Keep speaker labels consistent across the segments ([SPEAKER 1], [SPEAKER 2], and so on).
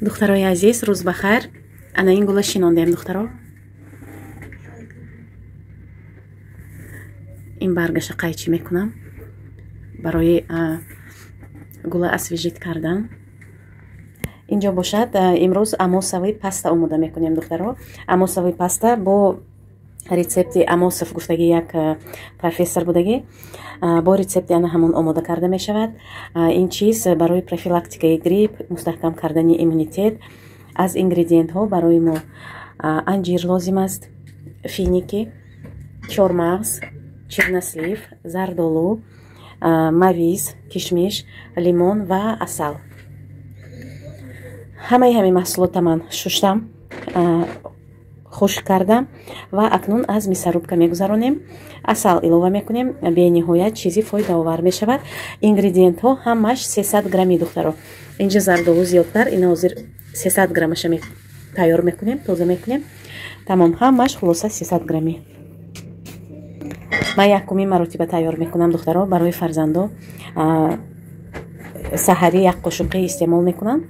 [SPEAKER 1] духтарои азиз, рӯз бахайр. Ана ин гула шинондем духтаро. ин баргаша қайчӣ мекунам барои гула освежит кардан. инҷо бошад. имрӯз амосовый паста омода мекунем духтаро. амосовый паста бо рецепти Амосов гуфтаги як профессор будаги, бо рецепти ана ҳамон омода карда мешавад. ин чиз барои профилактикаи грипп, мустаҳкам кардани иммунитет. аз ингредиентҳо барои мо анҷир лозим аст, финики, чормағз, чернослив, зардолу, мавиз, кишмиш, лимон ва асал. ҳамаи ҳамин маҳсулота ман шуштам, хушк кардам ва акнун аз мисарубка мегузаронем. асал илова мекунем. бениҳоят чизи фоидаовар мешавад. ингредиентҳо ҳамаш 300 грамми духтаро. инҷа зардолу зиёдтар, ина ҳозир 300 граммаша тайёр мекунем, тоза мекунем. тамом, ҳамаш хулоса 300 грамми. ман якумин маротиба тайёр мекунам духтаро. барои фарзандо саҳарӣ як қошуқи истеъмол мекунам.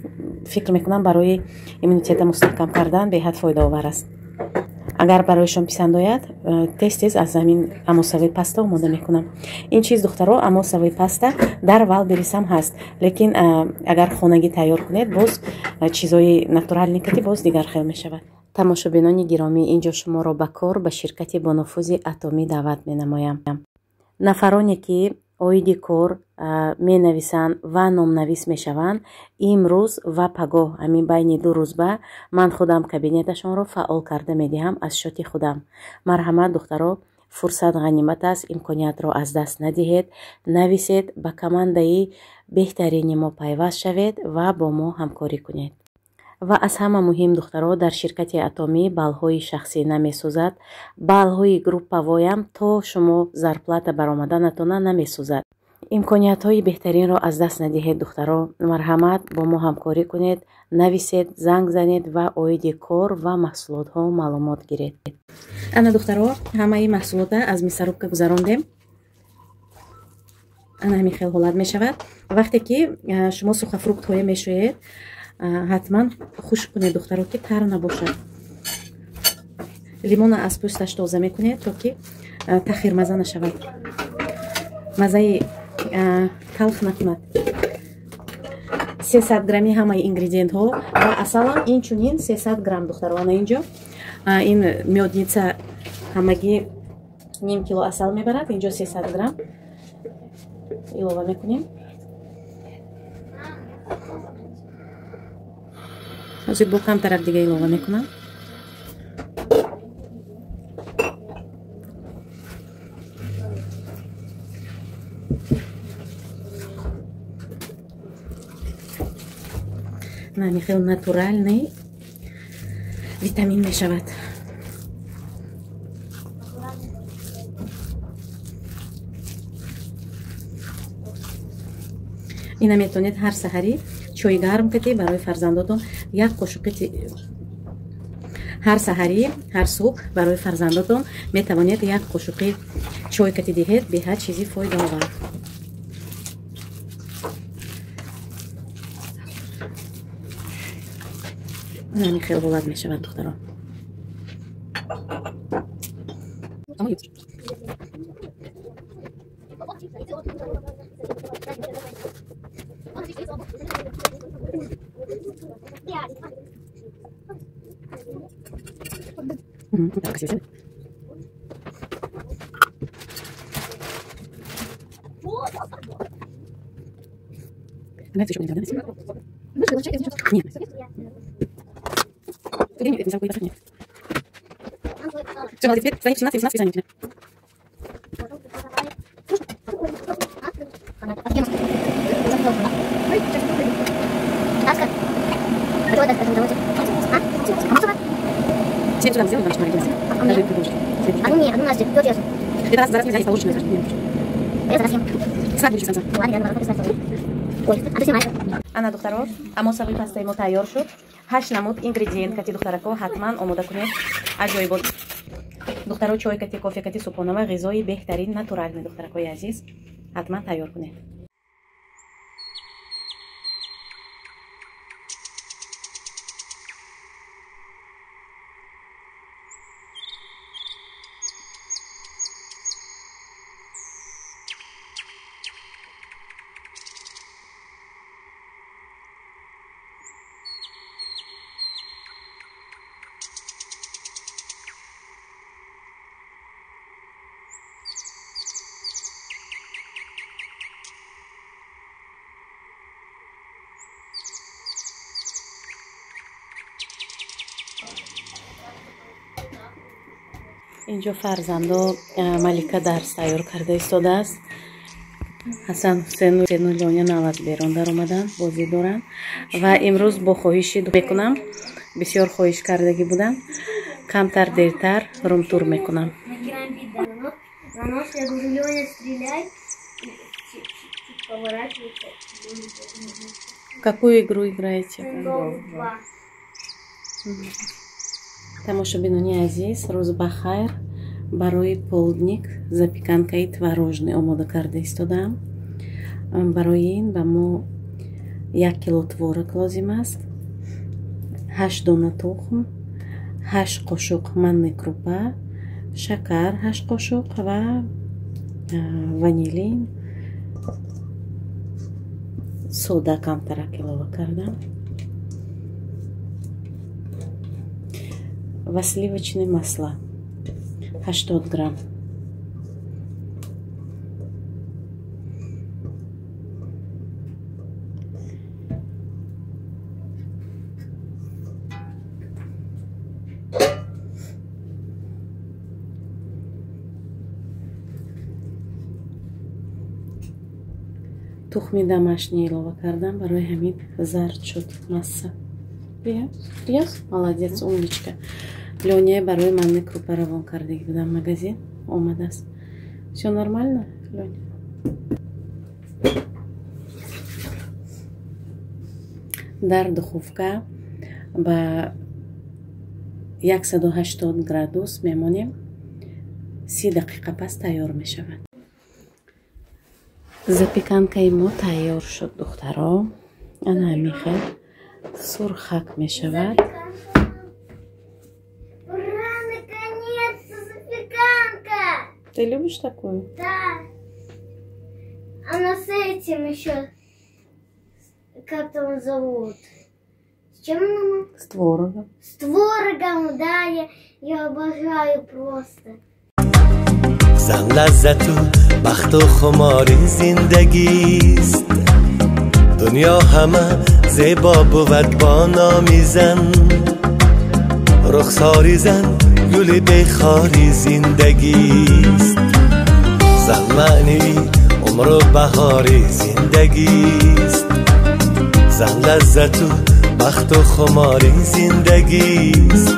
[SPEAKER 1] фикр мекунам барои иммунитета мустаҳкам кардан беҳад фоидаовар аст. агар бароишон писанд ояд, тез аз замин амосовый паста омода мекунам. ин чиз духтаро, амосовый паста дар Wildberries ҳам ҳаст, лекин агар хонагӣ тайёр кунед, боз чизои натурални кати боз дигар хел мешавад. тамошобинони гиромӣ, инҷо шуморо ба кор ба ширкати бонуфузи Атомӣ даъват менамоям. нафароне ки оиди кор менависанд ва номнавис мешаванд, имрӯз ва пагоҳ, ҳамин байни 2 рӯзба ман худам кабинеташонро фаъол карда медиҳам аз шоти худам. марҳамат духтаро, фурсат ғанимат аст. имкониятро аз даст надиҳед. нависед, ба командаи беҳтарини мо пайваст шавед ва бо мо ҳамкорӣ кунед. ва аз ҳама муҳим духтаро, дар ширкати Атомӣ балҳои шахсӣ намесӯзад, балҳои группавоям то шумо зарплата баромаданатона намесӯзад. имкониятҳои беҳтаринро аз даст надиҳед духтаро. марҳамат, бо мо ҳамкорӣ кунед, нависед, занг занед ва оиди кор ва маҳсулотҳо маълумот гиред. ана духтаро, ҳамаи маҳсулота аз мисарубка гузарондем. ана ҳамин хел ҳолат мешавад. вақте ки шумо сухафруктҳое мешӯед, ҳатман хушк кунед духтаро, ки тар набошад. лимона аз пӯсташ тоза мекунед, то ки тахирмаза нашавад, маззаи талх накунад. 300 грамми ҳамаи ингредиентҳо ва асалам инчунин 300 грамм духтаро. ана инҷо ин мёдница ҳамагӣ ним кило асал мебарад. инҷо 300 грамм илова мекунем. ҳозир бо камтарак дига илова мекунам. нами хел натуральный витамин мешавад. ина метавонед ҳар саҳарӣ чой гарм кардӣ барои фарзандотон. як қошуқи ҳар саҳарӣ, ҳар субҳ барои фарзандотон метавонед як қошуқи чой кати диҳед. беҳад чизи фоидаовар. ҳамин хел ҳолат мешавад духтаро. ана духтаро, амосовый пастаи мо тайёр шуд. 8 намуд ингредиент кати духтарако ҳатман омода кунед. аҷоибот духтаро, чой кати, кофе кати, субҳона ва ғизои беҳтарин натурални духтаракои азиз ҳатман тайёр кунед.
[SPEAKER 2] 「
[SPEAKER 1] اینجا فرزندو ملکه درس تیار کرده ایستاداست. حسن حسین و لونیا نواز بیرون در اومدن بازی دارن و امروز با خواهشی میکنم، بسیار خواهش کردگی بودن، کمتر دیرتر روم тур میکنم. Какую игру играете? Тамошобинони азиз, рӯз бахайр. Барои полдник запеканкаи творожный омода карда истодам. Барои ин ба мо 1 кило творог лозим аст, 8 дона тухм, 8 қошуқ манни крупа, шакар 8 қошуқ ва ванилин сода камтарак илова кардам ва сливочное масло 80 грамм. тухми домашний илова кардам, барои ҳамин зард шуд масса. Пияз? Молодец, умничка. Лёня барои манни крупа равон кардаги будам, магазин омадааст. Всё нормально, Лёня? Дар духовка ба 180 градус мемонем. 30 дақиқа пас тайёр мешавад. Запеканкаи мо тайёр шуд, духтаро. Ана мехел сурхак мешавад.
[SPEAKER 2] Ура, наконец-то запеканка!
[SPEAKER 1] Ты любишь такую?
[SPEAKER 2] Да. Она с этим еще, как там зовут? С чем она?
[SPEAKER 1] С творогом.
[SPEAKER 2] С творогом, да, я обожаю просто.
[SPEAKER 3] زن لذت و بخت و خماری زندگیست، دنیا همه زیبا بود با نامی زن، رخساری زن گل بخاری زندگیست، زن معنی عمر و بهاری زندگیست، زن لذت و بخت و خماری زندگیست،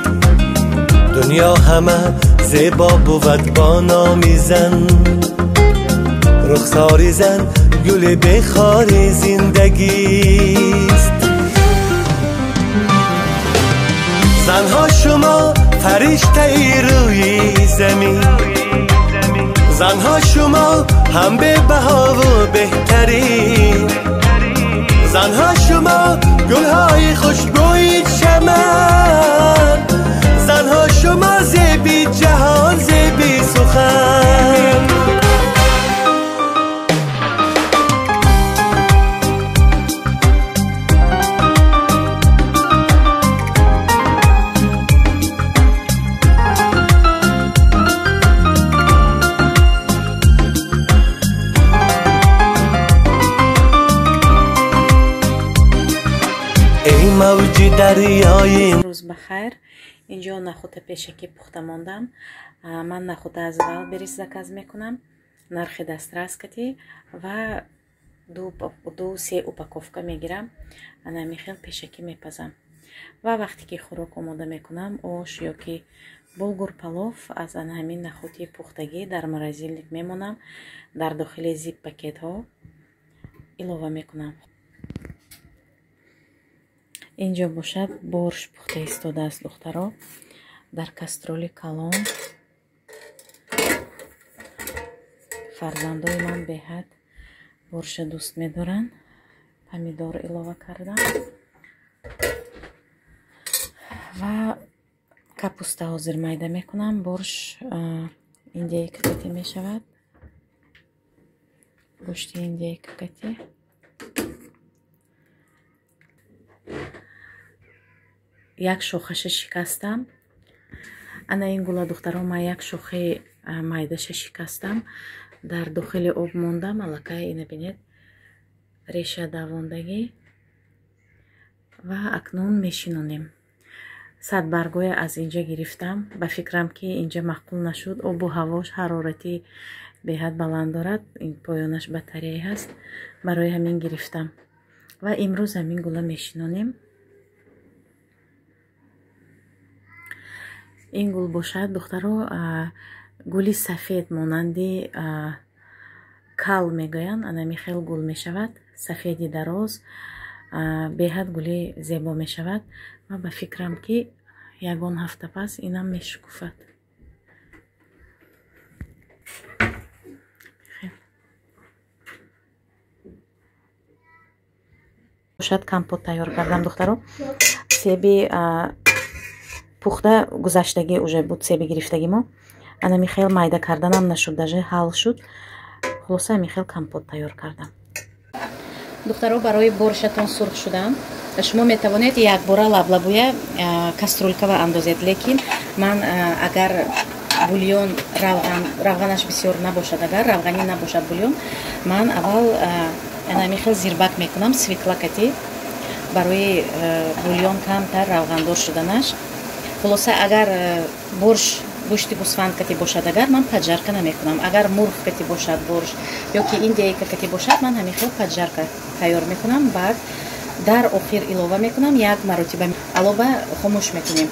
[SPEAKER 3] دنیا همه زیبا بود با نامی زن، رخساری زن گل بخاری زندگیست. زنها شما فرشته ای روی زمین، زنها شما هم به بها و بهترین، زنها شما گلهای خوشبوی چمن، زنها شما زیبی جهان زیبی سخن. ای موج دریای
[SPEAKER 1] روز بخیر. اینجا نخود پشکی پخته ماندم. من نخود از والبریس заказ میکنم. نرخ دسترسکتی و دو سه упаковка میگیرم. انا میخیل پشکی میپزم. و وقتی که خوراک آماده میکنم آش یا که بولگور پلوف از آن همین نخودی پختگی در مرزیلnik میمونم. در داخل زیپ پاکت ها ilova میکنم. اینجا бошад борщ пухта истодааст, духтаро. дар кастроли калон фарзандои ман беҳад борша дӯст медоранд. помидор илова кардам ва капуста ҳозир майда мекунам. борщ индияи кати мешавад. гӯшти индияи кати, як шохаша шикастам. ана ин гула, духтаро, ман як шохаи майдаша шикастам. дар дохили об мондам. аллакай ина бинед реша давондагӣ ва акнун мешинонем. садбаргое аз инҷа гирифтам. Ба фикрам ки инҷа маъқул нашуд. Обу ҳавош ҳарорати беҳад баланд дорад. Ин поёнаш батарияи ҳаст. Барои ҳамин гирифтам. Ва имрӯз ҳамин гула мешинонем. ин гул бошад духтаро гули сафед монанди кал мегӯянд. анами хел гул мешавад. Сафеди дароз беҳад гули зебо мешавад. ва ба фикрам ки ягон ҳафта пас инам мешукуфад. бошад компот тайёр кардам духтаро. себи пухта гузаштагӣ уже буд. себи гирифтаги мо анами хел майда карданам нашуд, даже ҳал шуд. хулоса ҳамин хел компот тайёр кардам. духтаро барои боршатон сурх шудам. шумо метавонед якбора лаблабуя каструлькава андозед, лекин ман агар бульон равғанаш бисёр набошад, агар равғанӣ набошад бульон, ман аввал анами хел зирбак мекунам свеклакати барои бульон камтар равғандор шуданаш. хулоса агар борш гӯшти гӯсфанд кати бошад, агар ман паджарка намекунам. агар мурғ кати бошад борш ё ки индияка кати бошад, ман ҳамин хел паджарка тайёр мекунам. баъд дар охир илова мекунам. як маротиба алова хомӯш мекунем.